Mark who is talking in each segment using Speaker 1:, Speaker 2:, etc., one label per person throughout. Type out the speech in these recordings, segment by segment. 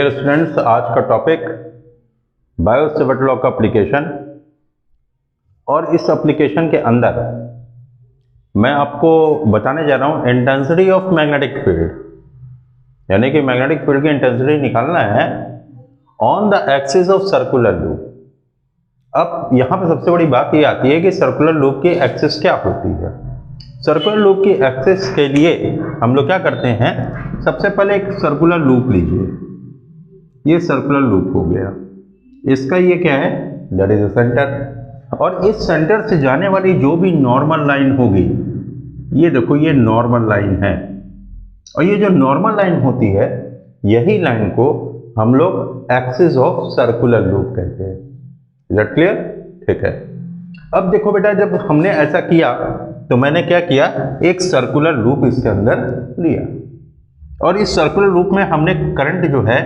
Speaker 1: Dear students, आज का topic Biot-Savart law का एप्लीकेशन। और इस एप्लीकेशन के अंदर मैं आपको बताने जा रहा हूँ इंटेंसिटी ऑफ मैग्नेटिक फील्ड, यानी कि मैग्नेटिक फील्ड की इंटेंसिटी निकालना है on the axis of circular loop. अब यहाँ पे सबसे बड़ी बात ये आती है कि सर्कुलर लूप की एक्सिस क्या होती है। सर्कुलर लूप की एक्सिस के लिए हम लोग क्या करते हैं, सबसे पहले एक सर्कुलर लूप लीजिए। ये सर्कुलर लूप हो गया, इसका ये क्या है, दैट इज सेंटर। और इस सेंटर से जाने वाली जो भी नॉर्मल लाइन होगी, ये देखो ये नॉर्मल लाइन है, और ये जो नॉर्मल लाइन होती है यही लाइन को हम लोग एक्सिस ऑफ सर्कुलर लूप कहते हैं। Is that clear? ठीक है। अब देखो बेटा, जब हमने ऐसा किया तो मैंने क्या किया, एक सर्कुलर लूप इसके अंदर लिया, और इस सर्कुलर लूप में हमने करंट जो है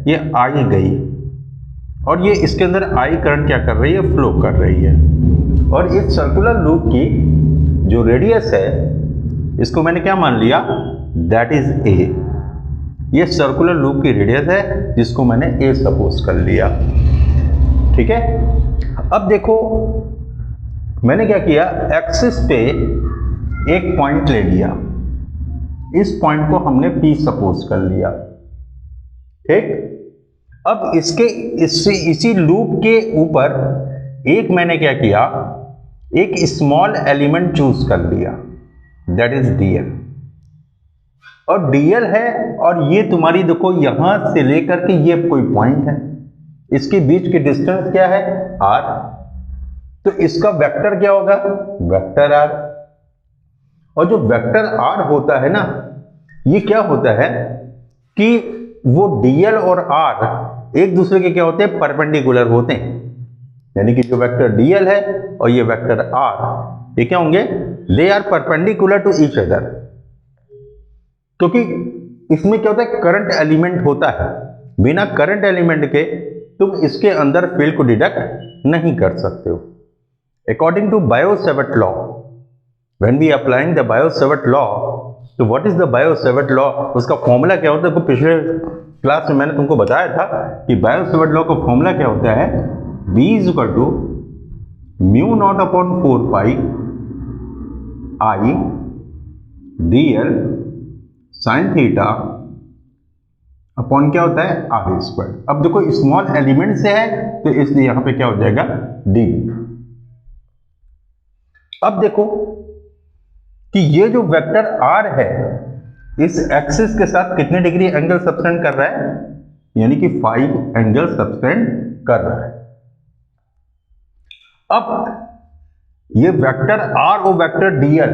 Speaker 1: ये आई गई, और ये इसके अंदर आई करंट क्या कर रही है, फ्लो कर रही है। और इस सर्कुलर लूप की जो रेडियस है इसको मैंने क्या मान लिया, दैट इज ए। ये सर्कुलर लूप की रेडियस है जिसको मैंने ए सपोज कर लिया। ठीक है। अब देखो मैंने क्या किया, एक्सिस पे एक पॉइंट ले लिया, इस पॉइंट को हमने P सपोज कर लिया। ठीक। अब इसी लूप के ऊपर एक मैंने क्या किया, एक स्मॉल एलिमेंट चूज कर लिया, दैट इज dl। और dl है, और ये तुम्हारी देखो यहां से लेकर के ये कोई पॉइंट है, इसके बीच की डिस्टेंस क्या है, r। तो इसका वेक्टर क्या होगा, वेक्टर r। और जो वेक्टर r होता है ना, ये क्या होता है कि वो dl और r एक दूसरे के क्या होते हैं, परपेंडिकुलर होते हैं। यानी कि जो वेक्टर dl है और ये वेक्टर r, ये क्या होंगे, they are perpendicular to each other. क्योंकि इसमें क्या होता है, करंट एलिमेंट होता है, बिना करंट एलिमेंट के तुम इसके अंदर फील्ड को डिडक्ट नहीं कर सकते हो। According to Biot Savart law, when we applying the Biot Savart law, तो what is the Biot Savart law, उसका फॉर्मूला क्या होता है। देखो पिछले क्लास में मैंने तुमको बताया था कि बायो-सेवर्ट लॉ का फॉर्मूला क्या होता है, B is equal to mu naught upon 4 pi I dl sine theta upon क्या होता है, आर स्क्वायर। अब देखो स्मॉल एलिमेंट से है तो इसलिए यहां पे क्या हो जाएगा, डी। अब देखो कि ये जो वेक्टर r है इस एक्सिस के साथ कितने डिग्री एंगल सबटेंड कर रहा है, यानी कि 5 एंगल सबटेंड कर रहा है। अब ये वेक्टर r और वेक्टर dl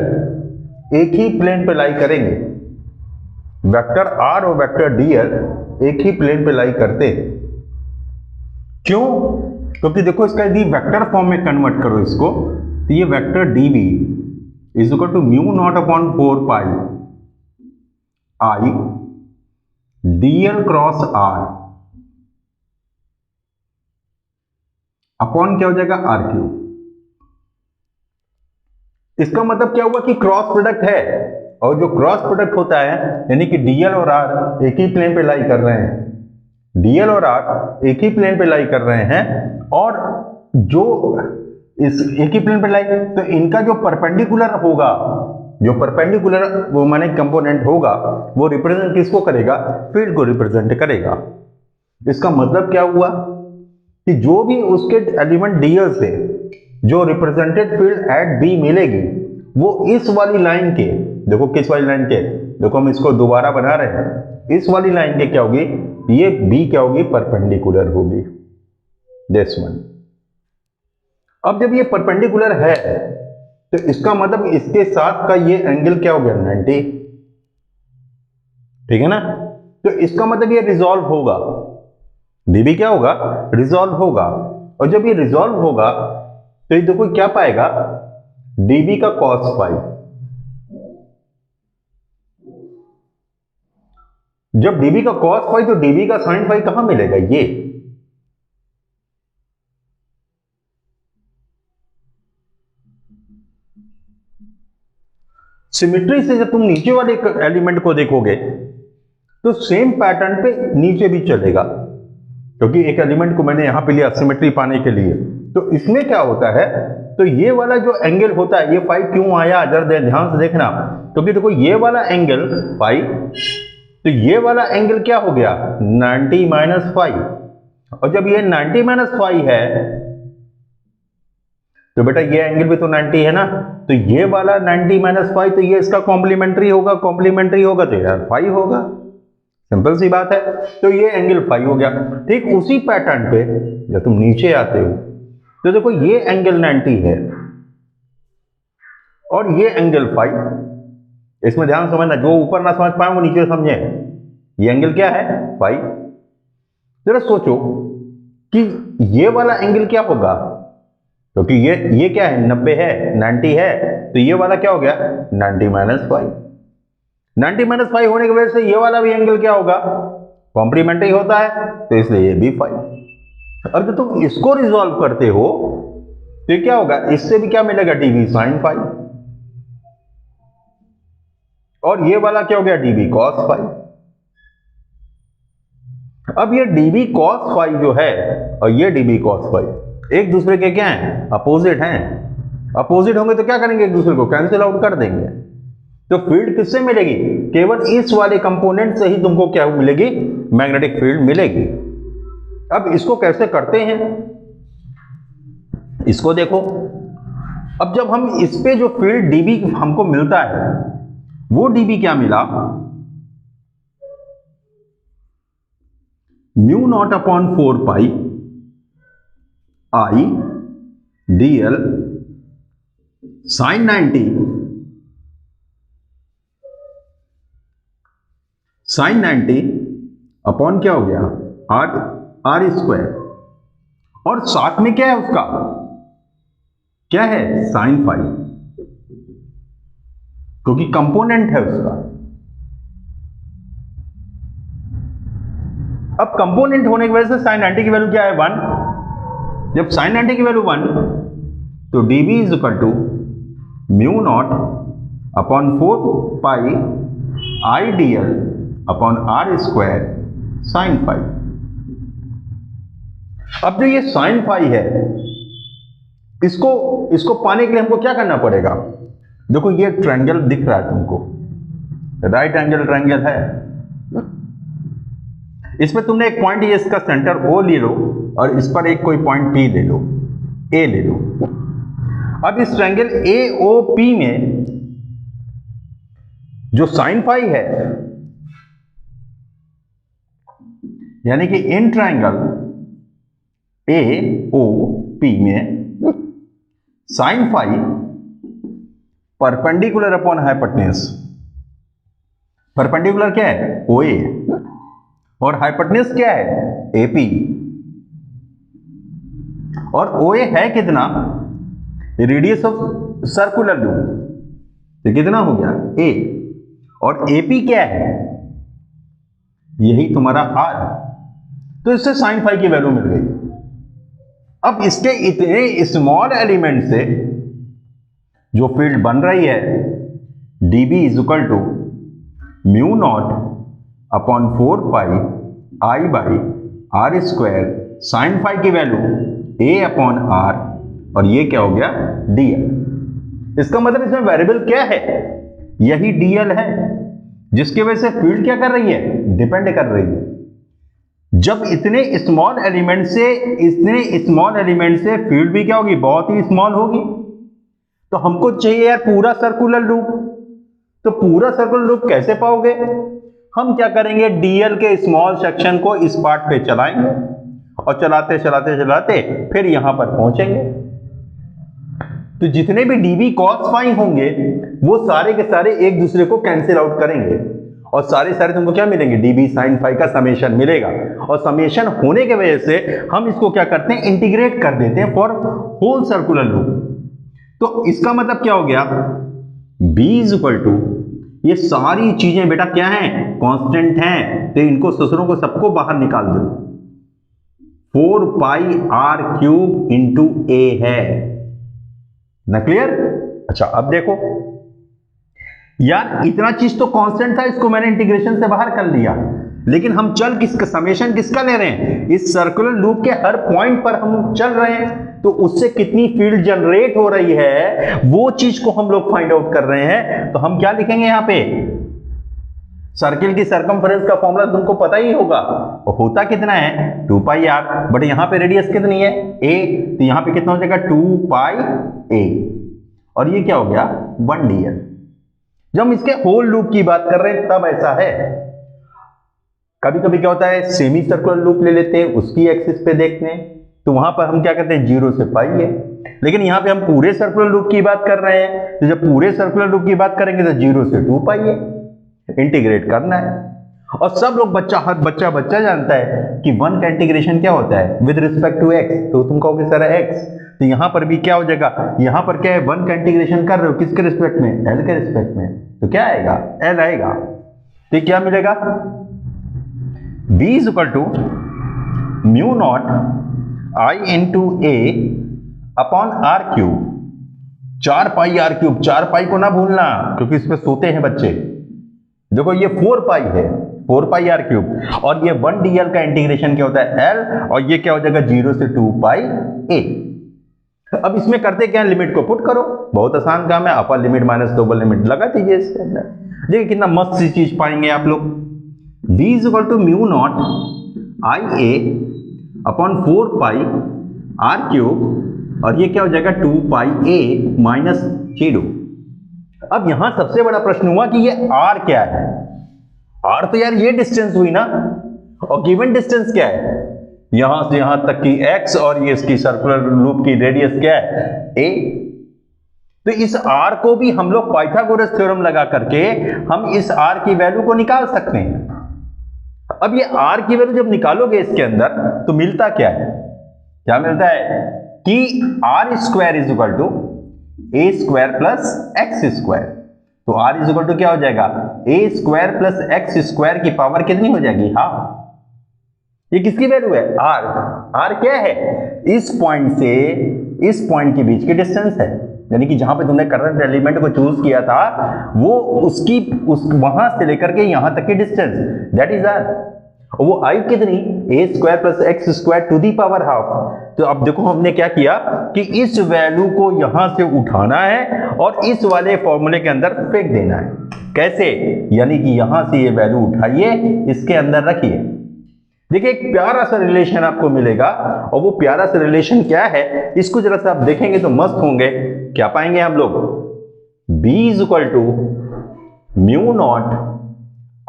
Speaker 1: एक ही प्लेन पे लाई करेंगे, वेक्टर r और वेक्टर dl एक ही प्लेन पे लाई करते हैं। क्यों? क्योंकि देखो इसका यदि वेक्टर फॉर्म में कन्वर्ट करो इसको, तो ये vector dv is equal to mu naught upon 4 pi I dl cross r upon क्या हो जाएगा, r क्यूब। इसका मतलब क्या हुआ कि क्रॉस प्रोडक्ट है, और जो क्रॉस प्रोडक्ट होता है यानी कि dl और r एक ही प्लेन पे लाई कर रहे हैं, dl और r एक ही प्लेन पे लाई कर रहे हैं, और जो इस एक ही प्लेन पे लाई, तो इनका जो परपेंडिकुलर होगा, जो परपेंडिकुलर वो माने कंपोनेंट होगा, वो रिप्रेजेंट किसको करेगा, फील्ड को रिप्रेजेंट करेगा। इसका मतलब क्या हुआ कि जो भी उसके एलिमेंट dl से जो रिप्रेजेंटेड फील्ड एट B मिलेगी, वो इस वाली लाइन के, देखो किस वाली लाइन के, देखो हम इसको दोबारा बना रहे हैं, इस वाली लाइन के क्या होगी, ये B क्या होगी, परपेंडिकुलर होगी, दिस वन। अब जब ये परपेंडिकुलर है तो इसका मतलब इसके साथ का ये एंगल क्या हो गया, 90। ठीक है ना। तो इसका मतलब ये रिजॉल्व होगा, dB क्या होगा, रिजॉल्व होगा। और जब ये रिजॉल्व होगा तो ये देखो क्या पाएगा, dB का cos फाई। जब dB का cos फाई तो dB का sin फाई कहां मिलेगा, ये सिमेट्री से जब तुम नीचे वाले एलिमेंट को देखोगे तो सेम पैटर्न पे नीचे भी चलेगा, क्योंकि एक एलिमेंट को मैंने यहां पे लिया सिमेट्री पाने के लिए। तो इसमें क्या होता है, तो ये वाला जो एंगल होता है, ये फाई क्यों आया, जरा ध्यान से देखना, क्योंकि देखो ये वाला एंगल फाई, तो ये वाला एंगल क्या हो गया 90 माइनस फाई, और जब ये 90 माइनस फाई है तो बेटा ये एंगल भी तो 90 है ना, तो ये वाला 90 माइनस फाई, तो ये इसका कॉम्प्लीमेंट्री होगा, कॉम्प्लीमेंटरी होगा तो यार फाई होगा, सिंपल सी बात है। तो ये एंगल फाई हो गया। ठीक उसी पैटर्न पे जब तुम नीचे आते हो तो देखो ये एंगल 90 है और ये एंगल फाई, इसमें ध्यान समझना, जो ऊपर ना समझ पाए वो नीचे समझे। ये एंगल क्या है फाई। जरा सोचो कि ये वाला एंगल क्या होगा, क्योंकि ये क्या है 90 है 90 है, तो ये वाला क्या हो गया 90 माइनस फाइव। 90 माइनस फाइव होने की वजह से ये वाला भी एंगल क्या होगा कॉम्प्लीमेंट्री होता है, तो इसलिए ये भी फाइव। अब जब तुम इसको रिजॉल्व करते हो तो ये क्या होगा, इससे भी क्या मिलेगा डीबी साइन फाइव, और ये वाला क्या हो गया डीबी कॉस फाइव। अब ये डीबी कॉस फाइव जो है और ये डीबी कॉस फाइव एक दूसरे के क्या हैं अपोजिट हैं। अपोजिट होंगे तो क्या करेंगे, एक दूसरे को कैंसिल आउट कर देंगे। तो फील्ड किससे मिलेगी, केवल इस वाले कंपोनेंट से ही तुमको क्या मिलेगी, मैग्नेटिक फील्ड मिलेगी। अब इसको कैसे करते हैं, इसको देखो। अब जब हम इस पे जो फील्ड डीबी हमको मिलता है वो डीबी क्या मिला, mu naught upon 4 pi I D L sine 90 sine 90 upon क्या हो गया आर स्क्वायर, और साथ में क्या है उसका, क्या है साइन फाइव, क्योंकि कंपोनेंट है उसका। अब कंपोनेंट होने की वजह से साइन 90 की वैल्यू क्या है 1। जब साइन 90 की वैल्यू 1 तो dB is equal to mu naught upon 4 pi I D L upon R square sine five. अब जो ये साइन फाइव है इसको पाने के लिए हमको क्या करना पड़ेगा, देखो ये ट्रायंगल दिख रहा है तुमको, राइट एंगल ट्रायंगल है, इसमें तुमने एक पॉइंट ये इसका सेंटर O ले लो और इस पर एक कोई पॉइंट P ले लो, A ले लो। अब इस ट्रायंगल AOP में जो साइन फाइव है, यानी कि इन ट्रायंगल AOP में sine five perpendicular upon hypotenuse, perpendicular क्या है OA, और हाइपोटेन्यूज क्या है AP, और OA है कितना रेडियस ऑफ सर्कुलर लूप, तो कितना हो गया A, और AP क्या है यही तुम्हारा R, तो इससे साइन फाइव की वैल्यू मिल गई। अब इसके इतने स्मॉल एलिमेंट से जो फील्ड बन रही है dB is equal to mu naught upon 4 pi I by R square sine five की वैल्यू A अपॉन R, और ये क्या हो गया dl। इसका मतलब इसमें वेरिएबल क्या है, यही dl है, जिसकी वजह से फील्ड क्या कर रही है डिपेंड कर रही है। जब इतने स्मॉल एलिमेंट से फील्ड भी क्या होगी बहुत ही स्मॉल होगी, तो हमको चाहिए यार पूरा सर्कुलर लूप, तो पूरा सर्कुलर लूप कैसे पाओगे, हम क्या करेंगे डीएल के स्मॉल सेक्शन को इस पार्ट पे चलाएंगे और चलाते चलाते चलाते फिर यहां पर पहुंचेंगे। तो जितने भी डीबी कॉस फाइव होंगे वो सारे के सारे एक दूसरे को कैंसिल आउट करेंगे और सारे तुमको क्या मिलेंगे डीबी साइन फाइव का समेशन मिलेगा, और समेशन होने के वजह से हम इसको क्या करते हैं इंटीग्रेट कर देते हैं फॉर होल सर्कुलर लूप। तो इसका मतलब क्या हो गया B इज इक्वल टू, ये सारी चीजें बेटा क्या हैं कांस्टेंट हैं, तो इनको ससुरों को सबको बाहर निकाल दो, 4 pi R cube into A है ना, क्लियर। अच्छा अब देखो यार इतना चीज तो कांस्टेंट था, इसको मैंने इंटीग्रेशन से बाहर कर लिया, लेकिन हम चल किसका समेशन किसका ले रहे हैं, इस सर्कुलर लूप के हर पॉइंट पर हम चल रहे हैं, तो उससे कितनी फील्ड जनरेट हो रही है वो चीज को हम लोग फाइंड आउट कर रहे हैं। तो हम क्या लिखेंगे यहां पे, सर्किल की सरकमफ्रेंस का फॉर्मूला तुमको पता ही होगा, और होता कितना है 2 पाई आर, बट यहां पे रेडियस कितनी है a, तो यहां पे कितना हो जाएगा 2 पाई a, और ये क्या हो गया 1 dl। जब हम इसके होल लूप की बात कर रहे हैं तब ऐसा है, कभी कभी क्या होता है सेमी सर्कुलर लूप ले लेते हैं, उसकी एक्सिस पे देखते हैं, तो वहां पर हम क्या करते हैं 0 से पाई है, लेकिन यहां पे हम पूरे सर्कुलर लूप की बात कर रहे हैं, तो जब पूरे सर्कुलर लूप की बात करेंगे तो 0 से 2 पाई है, इंटीग्रेट करना है। और सब लोग हर बच्चा जानता है कि 1 का इंटीग्रेशन क्या होता है विद रिस्पेक्ट टू x, तो तुम कहोगे सर x, तो यहां पर भी क्या हो जाएगा, यहां पर क्या है 1 का इंटीग्रेशन कर रहे हो किसके रिस्पेक्ट में, l के रिस्पेक्ट में, तो क्या आएगा l आएगा, तो क्या मिलेगा b is equal to mu naught I into a upon R cube, 4 pi R cube, 4 pi को ना भूलना क्योंकि इसमें सोते हैं बच्चे, देखो ये 4 पाई है, 4 पाई आर क्यूब, और ये 1 dl का इंटीग्रेशन क्या होता है l, और ये क्या हो जाएगा 0 से 2 पाई a। अब इसमें करते क्या है, लिमिट को पुट करो, बहुत आसान काम है, upper limit minus lower limit लगा दीजिए इसके अंदर, देखिए कितना मस्त सी चीज पाएंगे आप लोग। b is equal to mu naught I A upon 4 pi R cube, और ये क्या हो जाएगा 2 पाई a माइनस 0। अब यहां सबसे बड़ा प्रश्न हुआ कि ये r क्या है, r तो यार ये डिस्टेंस हुई ना, और गिवन डिस्टेंस क्या है यहां से यहां तक की x, और ये इसकी सर्कुलर लूप की रेडियस क्या है a, तो इस r को भी हम लोग पाइथागोरस थ्योरम लगा करके हम इस r की वैल्यू को निकाल सकते हैं। अब ये r की वैल्यू जब निकालोगे इसके अंदर तो मिलता क्या है, क्या मिलता है कि r square is equal to a square plus X square, तो r इज इक्वल टू क्या हो जाएगा a square plus X square की पावर कितनी हो जाएगी हाफ। ये किसकी वैल्यू है r क्या है, इस पॉइंट से इस पॉइंट के बीच की डिस्टेंस है, यानी कि जहां पे तुमने करंट एलिमेंट को चूज किया था वो वहां से लेकर के यहां तक की डिस्टेंस, दैट इज r। वो i कितनी a square plus X square to the power half. तो अब देखो हमने क्या किया कि इस वैल्यू को यहां से उठाना है और इस वाले फॉर्मूले के अंदर फेंक देना है। कैसे, यानी कि यहां से ये वैल्यू उठाइए इसके अंदर रखिए। देखिए एक प्यारा सा रिलेशन आपको मिलेगा, और वो प्यारा सा रिलेशन क्या है इसको जरा सा आप देखेंगे तो मस्त होंगे। क्या पाएंगे हम लोग, b is equal to mu naught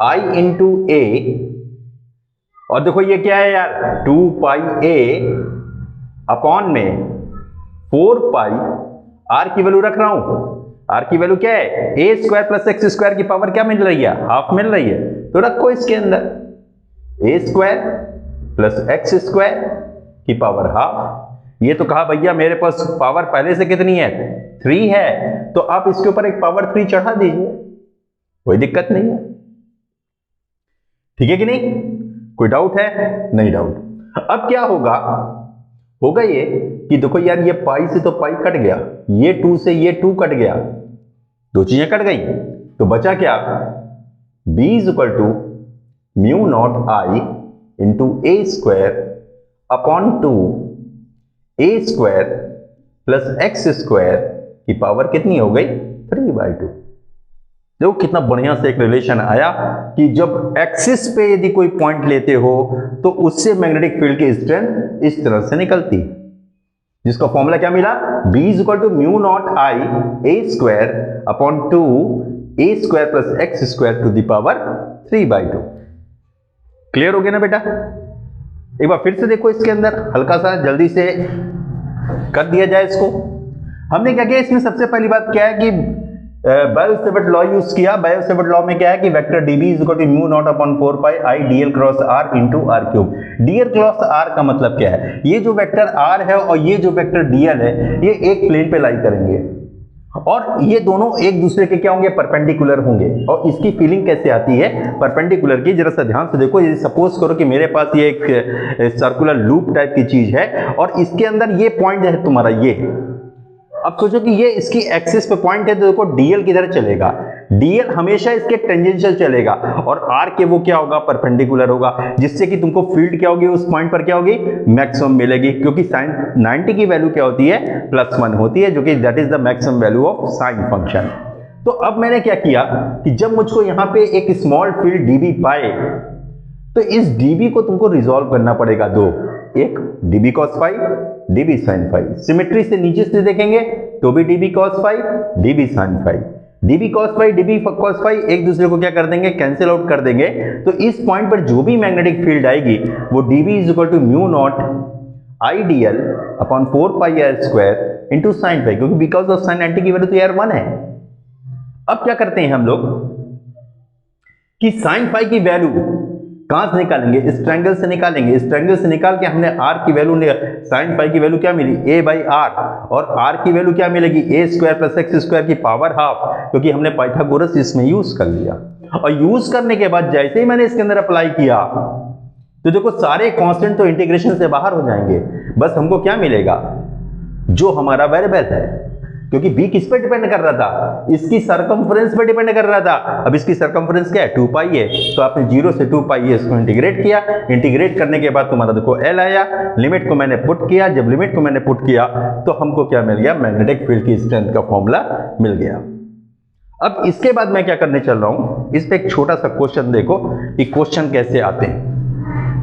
Speaker 1: i into a, और देखो ये क्या है यार 2 पाई a अपॉन में 4 पाई r की वैल्यू रख रहा हूं, r की वैल्यू क्या है a square plus X square की पावर क्या मिल रही है हाफ मिल रही है, तो रखो इसके अंदर a square plus X square की पावर हाफ। ये तो कहा भैया मेरे पास पावर पहले से कितनी है 3 है, तो आप इसके ऊपर एक पावर 3 चढ़ा दीजिए, कोई दिक्कत नहीं है, ठीक है कि नहीं, कोई डाउट है, नहीं डाउट। अब क्या होगा ये कि देखो यार ये पाई से तो पाई कट गया, ये 2 से ये 2 कट गया, दो चीजें कट गई, तो बचा क्या b is equal to mu naught I into a square upon 2 a square plus X square की पावर कितनी हो गई 3/2। देखो कितना बढ़िया से एक रिलेशन आया कि जब एक्सिस पे यदि कोई पॉइंट लेते हो तो उससे मैग्नेटिक फील्ड की स्ट्रेंथ इस तरह से निकलती है, जिसका फॉर्मूला क्या मिला b is equal to mu naught I a square upon 2 a square plus X square to the power 3/2। Clear हो गया ना बेटा, एक बार फिर से देखो इसके अंदर हल्का सा जल्दी से कर दिया जाए इसको। हमने क्या किया इसमें सबसे पहली बात क्या है कि बायो-सेवर्ट लॉ यूज किया। बायो-सेवर्ट लॉ में क्या है कि vector dB is equal to mu naught upon 4 pi i dl cross r into r cube. dl cross r का मतलब क्या है, ये जो वेक्टर r है और ये जो वेक्टर dl है ये एक प्लेन पे लाई करेंगे और ये दोनों एक दूसरे के क्या होंगे परपेंडिकुलर होंगे। और इसकी फीलिंग कैसे आती है परपेंडिकुलर की, जरा सा ध्यान से देखो। ये सपोज करो कि मेरे पास ये एक सर्कुलर लूप टाइप की चीज है और इसके अंदर ये पॉइंट है तुम्हारा ये। अब सोचो कि ये इसकी एक्सिस पे पॉइंट है तो देखो dl किधर चलेगा, dl हमेशा इसके टेंजेंशियल चलेगा और r के वो क्या होगा, परपेंडिकुलर होगा, जिससे कि तुमको फील्ड क्या होगी, उस पॉइंट पर क्या होगी, मैक्सिमम मिलेगी, क्योंकि साइन 90 की वैल्यू क्या होती है, +1 होती है, जो कि that is the maximum value of sine function. तो अब मैंने क्या किया कि जब मुझको यहां पे एक स्मॉल फील्ड dB पाए, तो इस dB को तुमको रिजॉल्व करना पड़ेगा दो, एक dB cos phi, dB sin phi। Symmetry से नीचे से देखेंगे तो भी dB cos phi, dB sin phi, dB cos phi, dB cos phi एक दूसरे को क्या कर देंगे, कैंसिल आउट कर देंगे। तो इस पॉइंट पर जो भी मैग्नेटिक फील्ड आएगी वो dB is equal to mu naught IDL upon 4 pi r square into sine phi, क्योंकि बिकॉज ऑफ साइन 90 की वैल्यू तो यार 1 है। अब क्या करते हैं हम लोग कि साइन फाई की वैल्यू कहां से निकालेंगे, इस ट्रायंगल से निकालेंगे। इस ट्रायंगल से निकाल के हमने r की वैल्यू, साइन फाई की वैल्यू क्या मिली, a बाई आर, और r की वैल्यू क्या मिलेगी, a square plus X square की पावर हाफ, क्योंकि हमने पाइथागोरस इसमें यूज कर लिया। और यूज करने के बाद जैसे ही मैंने इसके अंदर अप्लाई किया तो देखो सारे कांस्टेंट तो इंटीग्रेशन से बाहर हो जाएंगे, बस हमको क्या मिलेगा, जो हमारा वेरिएबल है, क्योंकि b किस पे डिपेंड कर रहा था, इसकी सरकमफ्रेंस पे डिपेंड कर रहा था। अब इसकी सरकमफ्रेंस क्या है, 2 पाई है, तो आपने 0 से 2 पाई है इसको इंटीग्रेट किया। इंटीग्रेट करने के बाद तुम्हारा देखो l आया, लिमिट को मैंने पुट किया। जब लिमिट को मैंने पुट किया तो हमको क्या मिल गया, मैग्नेटिक फील्ड की स्ट्रेंथ का फॉर्मूला मिल गया। अब इसके बाद मैं क्या करने चल रहा हूं, इस पे एक छोटा सा क्वेश्चन देखो कि क्वेश्चन कैसे आते हैं।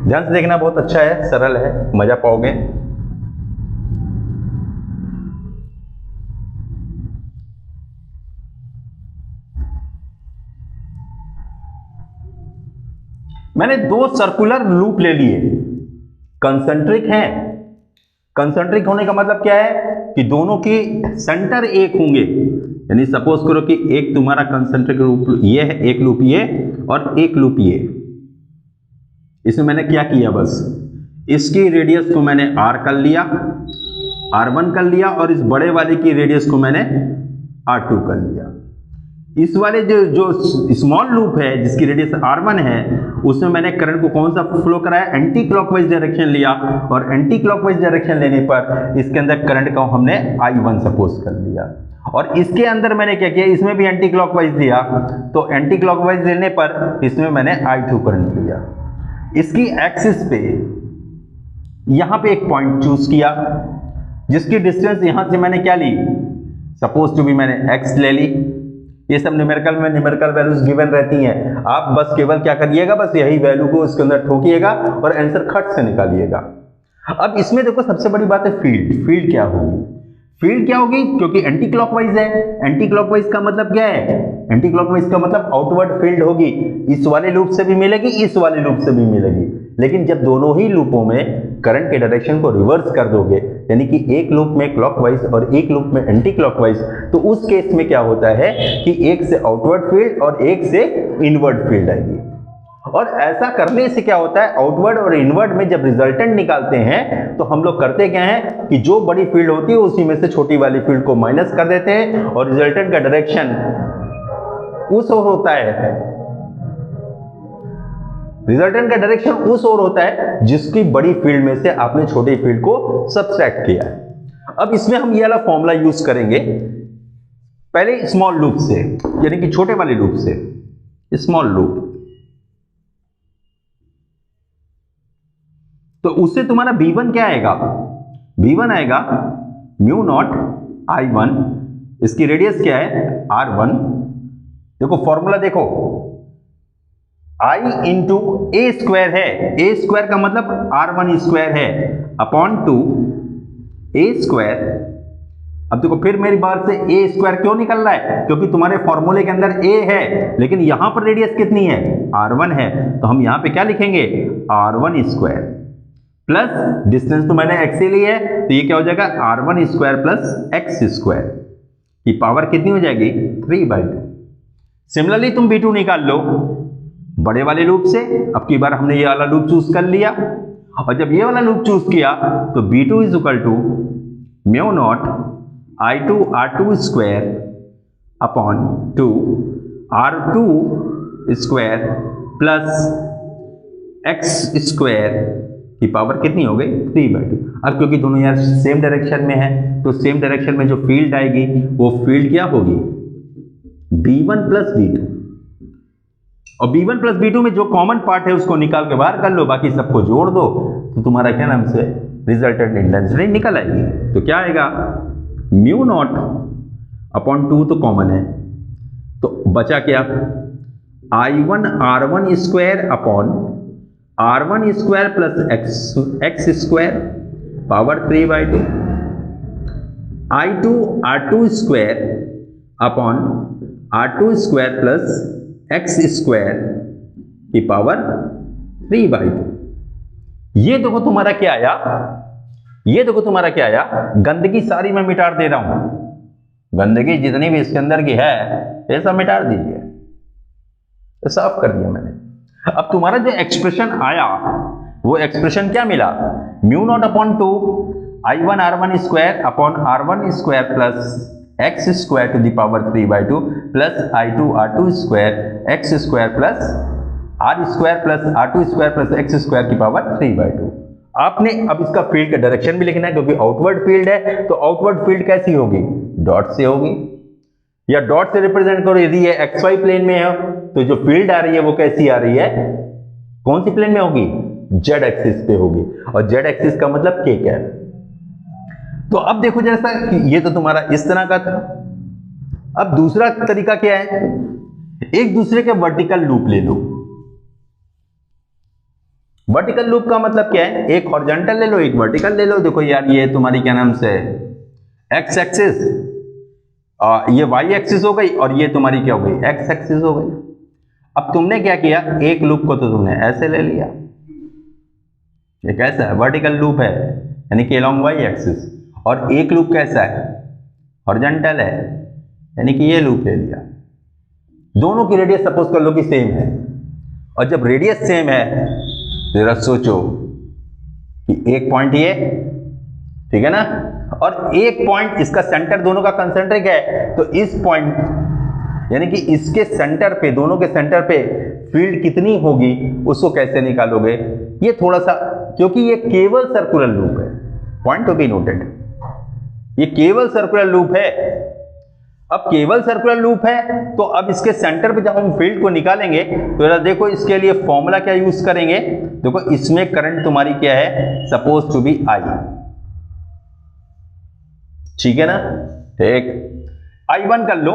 Speaker 1: ध्यान से देखना, बहुत अच्छा है, सरल है, मजा पाओगे। मैंने दो सर्कुलर लूप ले लिए, कंसंट्रिक हैं। कंसंट्रिक होने का मतलब क्या है कि दोनों के सेंटर एक होंगे, यानी सपोज करो कि एक तुम्हारा कंसंट्रिक लूप ये है, एक लूप ये और एक लूप ये। इसमें मैंने क्या किया, बस इसकी रेडियस को मैंने r कर लिया, r1 कर लिया, और इस बड़े वाले की रेडियस को मैंने r2 कर लिया। इस वाले जो स्मॉल लूप है जिसकी रेडियस r1 है, उसमें मैंने करंट को कौन सा फ्लो कराया, एंटी क्लॉकवाइज डायरेक्शन लिया, और एंटी क्लॉकवाइज डायरेक्शन लेने पर इसके अंदर करंट को हमने I1 सपोज कर लिया। और इसके अंदर मैंने क्या किया, इसमें भी एंटी क्लॉकवाइज दिया, तो एंटी क्लॉकवाइज लेने पर इसमें मैंने I2 करंट लिया। इसकी एक्सिस पे यहां पे एक पॉइंट चूज किया जिसकी डिस्टेंस यहां से मैंने क्या ली, सपोज टू बी मैंने x ले ली। ये सब न्यूमेरिकल में न्यूमेरिकल वैल्यूज गिवन रहती हैं, आप बस केवल क्या करिएगा, बस यही वैल्यू को इसके अंदर ठोकिएगा और आंसर खट से निकालिएगा। अब इसमें देखो सबसे बड़ी बात है फील्ड। फील्ड क्या होगी, फील्ड क्या होगी, क्योंकि एंटी क्लॉकवाइज है। एंटी क्लॉकवाइज का मतलब क्या है, एंटी क्लॉकवाइज का मतलब आउटवर्ड फील्ड होगी, इस वाले लूप से भी मिलेगी, इस वाले लूप से भी मिलेगी। लेकिन जब दोनों ही लूपों में करंट के डायरेक्शन को रिवर्स कर दोगे, यानी कि एक लूप में क्लॉकवाइज और एक लूप में एंटी क्लॉकवाइज, तो उस केस में क्या होता है कि एक से आउटवर्ड फील्ड और एक से इनवर्ड फील्ड आएगी। और ऐसा करने से क्या होता है, आउटवर्ड और इनवर्ड में जब रिजल्टेंट निकालते हैं तो हम लोग करते क्या हैं कि जो बड़ी फील्ड होती है उसी में से छोटी वाली फील्ड को माइनस कर देते हैं, और रिजल्टेंट का डायरेक्शन उस ओर होता है, रिजल्टेंट का डायरेक्शन उस ओर होता है जिसकी बड़ी फील्ड में से आपने छोटी फील्ड को सब्सट्रैक्ट किया है। अब इसमें हम ये वाला फॉर्मूला यूज करेंगे, पहले स्मॉल लूप से, यानी कि छोटे वाले लूप से, स्मॉल लूप। तो उससे तुम्हारा V1 क्या आएगा, V1 आएगा म्यू नॉट I1, इसकी रेडियस क्या है R1। देखो फॉर्मूला देखो, I इंटू ए स्क्वायर है, ए स्क्वायर का मतलब R1 स्क्वायर है, अपॉन 2 ए स्क्वायर। अब देखो फिर मेरी बात से ए स्क्वायर क्यों निकल रहा है, क्योंकि तुम्हारे फॉर्मूले के अंदर ए है, लेकिन यहां पर रेडियस कितनी है, R1 है, तो हम यहां पे क्या लिखेंगे, R1 स्क्वायर प्लस डिस्टेंस तो मैंने x से ली है, तो ये क्या हो जाएगा R1 square plus x square की पावर कितनी हो जाएगी 3/2। सिमिलरली तुम V2 निकाल लो बड़े वाले लूप से। अब की बार हमने ये वाला लूप चूज कर लिया, और जब ये वाला लूप चूज किया तो V2 is equal to mu naught I2 R2 square upon 2 R2 square plus x square की पावर कितनी हो गई 3/2। अब क्योंकि दोनों यार सेम डायरेक्शन में है, तो सेम डायरेक्शन में जो फील्ड आएगी वो फील्ड क्या होगी, B1 प्लस B2, और B1 प्लस B2 में जो कॉमन पार्ट है उसको निकाल के बाहर कर लो, बाकी सबको जोड़ दो तो तुम्हारा क्या नाम से रिजल्टेंट इंटेंसिटी निकल आएगी। तो क्या आएगा, म्यू नॉट अपॉन 2 तो कॉमन है, तो बचा क्या, I1 R1 square upon R1 square plus X square power 3/2, I2 R2 square upon R2 square plus X square की पावर 3/2। ये देखो तुम्हारा क्या आया, ये देखो तुम्हारा क्या आया, गंदगी सारी मैं मिटा दे रहा हूं, गंदगी जितनी भी इसके अंदर की है ये सब मिटा दीजिए, तो साफ कर दिया मैंने। अब तुम्हारा जो एक्सप्रेशन आया वो एक्सप्रेशन क्या मिला, mu naught upon 2 I1 R1 square upon R1 square plus X square to the power 3/2 plus I2 R2 square X square plus R square plus R2 square plus X square की power 3/2। आपने अब इसका field का direction भी लिखना है, क्योंकि outward field है, तो आउटवर्ड फील्ड कैसी होगी, डॉट से होगी, या डॉट से रिप्रेजेंट करो। यदि ये XY प्लेन में है तो जो फील्ड आ रही है वो कैसी आ रही है, कौन सी प्लेन में होगी, Z एक्सिस पे होगी, और Z एक्सिस का मतलब k कैप। तो अब देखो जैसा ये तो तुम्हारा इस तरह का था। अब दूसरा तरीका क्या है, एक दूसरे के वर्टिकल लूप ले लो। वर्टिकल लूप का मतलब क्या है, एक हॉरिजॉन्टल ले लो एक वर्टिकल ले लो। देखो यार ये तुम्हारी क्या नाम से एक्स एक्सिस, ये वाई एक्सिस हो गई, और ये तुम्हारी क्या हो गई, एक्स एक्सिस हो गई। अब तुमने क्या किया, एक लूप को तो तुमने ऐसे ले लिया, ये कैसा है, वर्टिकल लूप है यानी कि अलोंग वाई एक्सिस, और एक लूप कैसा है, हॉरिजॉन्टल है यानी कि ये लूप ले लिया। दोनों की रेडियस सपोज कर लो कि सेम है, और जब रेडियस सेम है तो जरा सोचो कि एक पॉइंट ये, ठीक है ना, और एक पॉइंट इसका सेंटर दोनों का कंसेंट्रिक है, तो इस पॉइंट यानी कि इसके सेंटर पे, दोनों के सेंटर पे फील्ड कितनी होगी उसको कैसे निकालोगे, ये थोड़ा सा, क्योंकि ये केवल सर्कुलर लूप है, पॉइंट टू बी नोटेड, ये केवल सर्कुलर लूप है। अब केवल सर्कुलर लूप है तो अब इसके सेंटर पे जब हम फील्ड को निकालेंगे तो जरा देखो इसके लिए फॉर्मूला क्या यूज करेंगे। देखो इसमें करंट तुम्हारी क्या है, सपोज टू बी I, ठीक है ना, ठीक, I1 कर लो,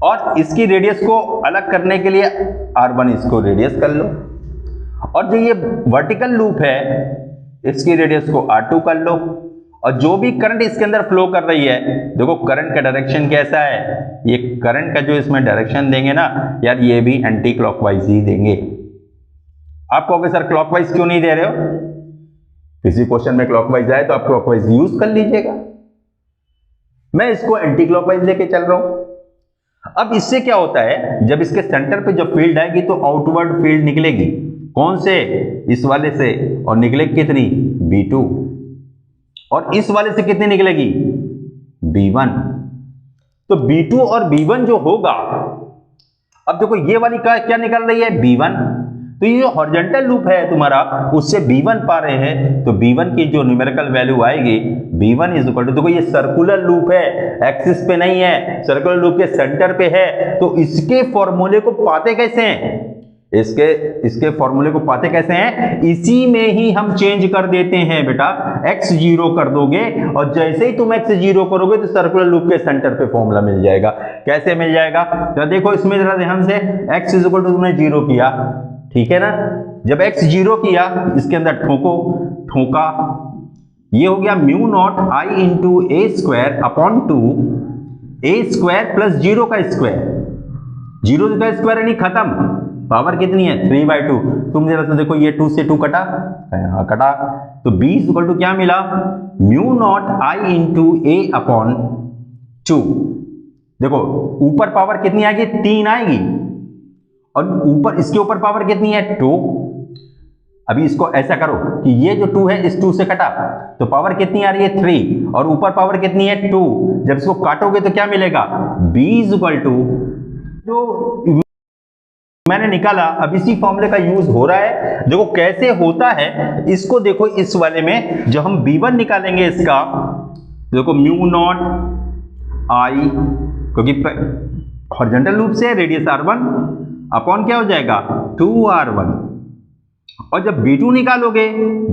Speaker 1: और इसकी रेडियस को अलग करने के लिए R1 इसको रेडियस कर लो, और जो ये वर्टिकल लूप है इसकी रेडियस को R2 कर लो, और जो भी करंट इसके अंदर फ्लो कर रही है, देखो करंट का डायरेक्शन कैसा है, ये करंट का जो इसमें डायरेक्शन देंगे ना यार, ये भी एंटी क्लॉकवाइज ही देंगे। आप कहोगे सर क्लॉकवाइज क्यों नहीं दे रहे हो, किसी क्वेश्चन में क्लॉकवाइज आए तो आप क्लॉकवाइज यूज कर लीजिएगा, मैं इसको एंटी क्लॉकवाइज लेके चल रहा हूं। अब इससे क्या होता है, जब इसके सेंटर पे जब फील्ड आएगी तो आउटवर्ड फील्ड निकलेगी, कौन से, इस वाले से, और निकलेगी कितनी, B2, और इस वाले से कितनी निकलेगी, B1। तो B2 और B1 जो होगा, अब देखो ये वाली का क्या निकल रही है, B1, तो ये जो हॉरिजॉन्टल लूप है तुम्हारा उससे B1 पा रहे हैं, तो B1 की जो न्यूमेरिकल वैल्यू आएगी, B1 इज इक्वल टू, देखो ये सर्कुलर लूप है, एक्सिस पे नहीं है, सर्कुलर लूप के सेंटर पे है, तो इसके फॉर्मूले को पाते कैसे हैं, इसके फॉर्मूले को पाते कैसे हैं, इसी में ही हम चेंज कर देते हैं बेटा, x 0 कर दोगे, और जैसे ही तुम x 0 करोगे तो सर्कुलर लूप के सेंटर पे फॉर्मूला मिल जाएगा। कैसे मिल जाएगा, तो देखो इसमें जरा ध्यान से, x इज इक्वल टू तुमने 0 किया, ठीक है ना, जब x 0 किया इसके अंदर ठोका, ये हो गया mu naught I into A square upon 2 a square plus 0 का स्क्वायर, 0 का स्क्वायर यानी खत्म, पावर कितनी है 3/2। तुम जरा तो देखो ये 2 से 2 कटा, हाँ कटा, तो b इज इक्वल टू क्या मिला, mu naught I into A upon 2। देखो ऊपर पावर कितनी आएगी, 3 आएगी, और ऊपर इसके ऊपर पावर कितनी है, 2। अभी इसको ऐसा करो कि ये जो 2 है इस 2 से कटा, तो पावर कितनी आ रही है 3, और ऊपर पावर कितनी है 2, जब इसको काटोगे तो क्या मिलेगा, b इज इक्वल टू, जो मैंने निकाला, अब इसी फॉर्मूले का यूज हो रहा है। देखो कैसे होता है इसको देखो, इस वाले में जब हम B1 निकालेंगे इसका, देखो म्यू नॉट I, क्योंकि हॉरिजॉन्टल लूप से रेडियस r1 अपॉन क्या हो जाएगा 2r1, और जब b2 निकालोगे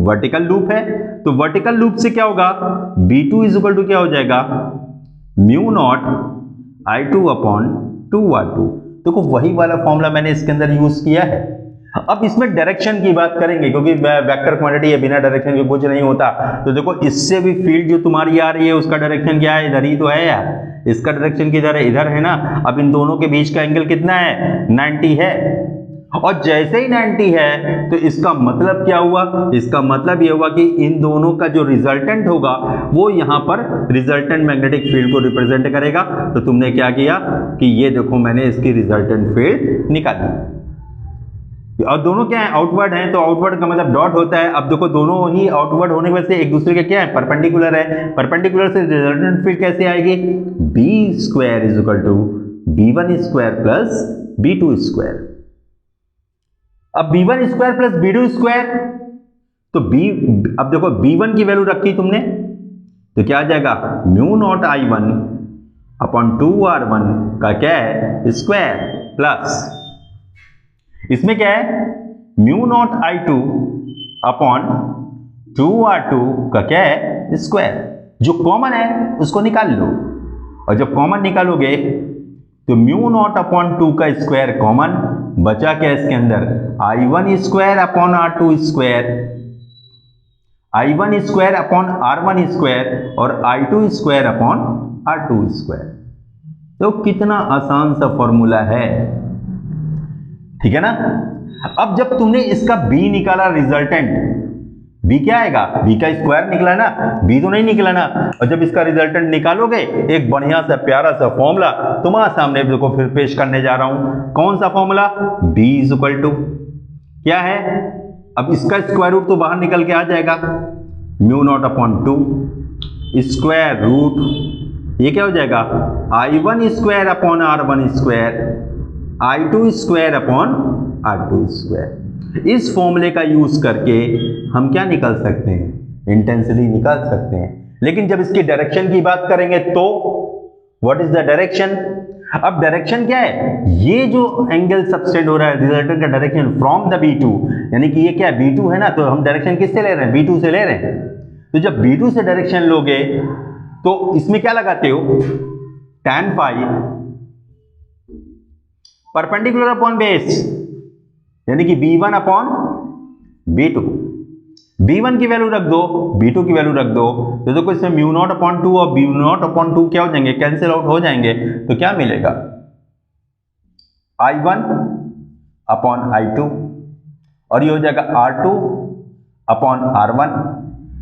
Speaker 1: वर्टिकल लूप है तो वर्टिकल लूप से क्या होगा b2 इज इक्वल टू क्या हो जाएगा mu naught i2 upon 2r2। देखो वही वाला फॉर्मूला मैंने इसके अंदर यूज किया है। अब इसमें डायरेक्शन की बात करेंगे क्योंकि वेक्टर क्वांटिटी है, बिना डायरेक्शन के कुछ नहीं होता। तो देखो इससे भी फील्ड जो तुम्हारी आ रही है उसका डायरेक्शन क्या है, इधर ही तो है यार, इसका डायरेक्शन किधर है, इधर है ना। अब इन दोनों के बीच का एंगल कितना है 90 है, और जैसे ही 90 है तो इसका मतलब क्या हुआ, इसका मतलब ये हुआ कि इन दोनों का जो रिजल्टेंट होगा वो यहां पर रिजल्टेंट मैग्नेटिक फील्ड को रिप्रेजेंट करेगा। तो तुमने क्या किया कि ये देखो मैंने इसकी रिजल्टेंट फील्ड निकाली, और दोनों क्या है आउटवर्ड हैं, तो आउटवर्ड का मतलब डॉट होता है। अब देखो दोनों ही आउटवर्ड होने की वजह से एक दूसरे के क्या है परपेंडिकुलर है, परपेंडिकुलर से रिजल्टेंट फील्ड कैसे आएगी b square is equal to b1 square plus b2 square. अब b1 square plus b2 square, तो अब देखो b1 की वैल्यू रखी तुमने तो क्या आ जाएगा mu not i1 upon 2r1 का क्या है स्क्वायर, प्लस इसमें क्या है mu naught i2 upon 2r2 का क्या है स्क्वायर। जो कॉमन है उसको निकाल लो, और जब कॉमन निकालोगे तो म्यू नॉट अपॉन 2 का स्क्वायर कॉमन, बचा क्या इसके अंदर i1 square upon r2 square, i1 square upon r1 square और i2 square upon r2 square. तो कितना आसान सा फॉर्मूला है, ठीक है ना। अब जब तुमने इसका b निकाला रिजल्टेंट, b क्या आएगा b का स्क्वायर निकला ना, b तो नहीं निकला ना। और जब इसका रिजल्टेंट निकालोगे एक बढ़िया सा प्यारा सा फॉर्मूला तुम्हारे सामने देखो फिर पेश करने जा रहा हूं। कौन सा formula b is equal to क्या है, अब इसका स्क्वायर रूट तो बाहर निकल के आ जाएगा mu naught upon 2 square root, ये क्या हो जाएगा i1 square upon r1 square, i2 square upon r2 square. इस फॉर्मूले का यूज करके हम क्या निकाल सकते हैं इंटेंसिटी निकाल सकते हैं। लेकिन जब इसकी डायरेक्शन की बात करेंगे तो व्हाट इज द डायरेक्शन। अब डायरेक्शन क्या है, ये जो एंगल सबटेंड हो रहा है रिजल्टेंट का डायरेक्शन फ्रॉम द b2, यानी कि ये क्या है b2 है ना, तो हम डायरेक्शन किससे ले रहे हैं b2 से ले रहे हैं। तो जब b2 से डायरेक्शन लोगे तो इसमें क्या लगाते हो tan phi perpendicular upon base, यानी कि b1 अपॉन b2, b1 की वैल्यू रख दो b2 की वैल्यू रख दो, तो देखो इसमें म्यू नॉट अपॉन 2 और म्यू नॉट अपॉन 2 क्या हो जाएंगे कैंसिल आउट हो जाएंगे। तो क्या मिलेगा i1 अपॉन i2 और ये हो जाएगा r2 अपॉन r1।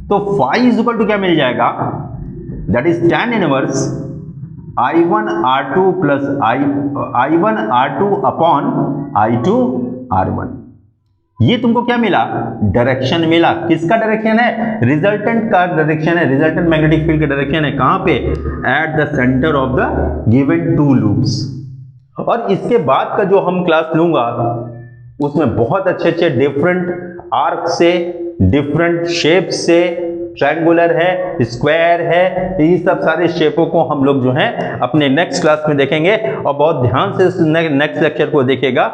Speaker 1: तो phi इज इक्वल टू क्या मिल जाएगा that is tan inverse i1 r2 plus i1 r2 upon i2 r1। ये तुमको क्या मिला डायरेक्शन मिला, किसका डायरेक्शन है रिजल्टेंट का डायरेक्शन है, रिजल्टेंट मैग्नेटिक फील्ड का डायरेक्शन है कहां पे at the centre of the given to loops. और इसके बाद का जो हम क्लास लूंगा उसमें बहुत अच्छे अच्छे डिफरेंट आर्क से डिफरेंट शेप से, ट्रायंगुलर है स्क्वायर है, ये सब सारे शेपों को हम लोग जो है अपने नेक्स्ट क्लास में देखेंगे। और बहुत ध्यान से नेक्स्ट लेक्चर को देखिएगा।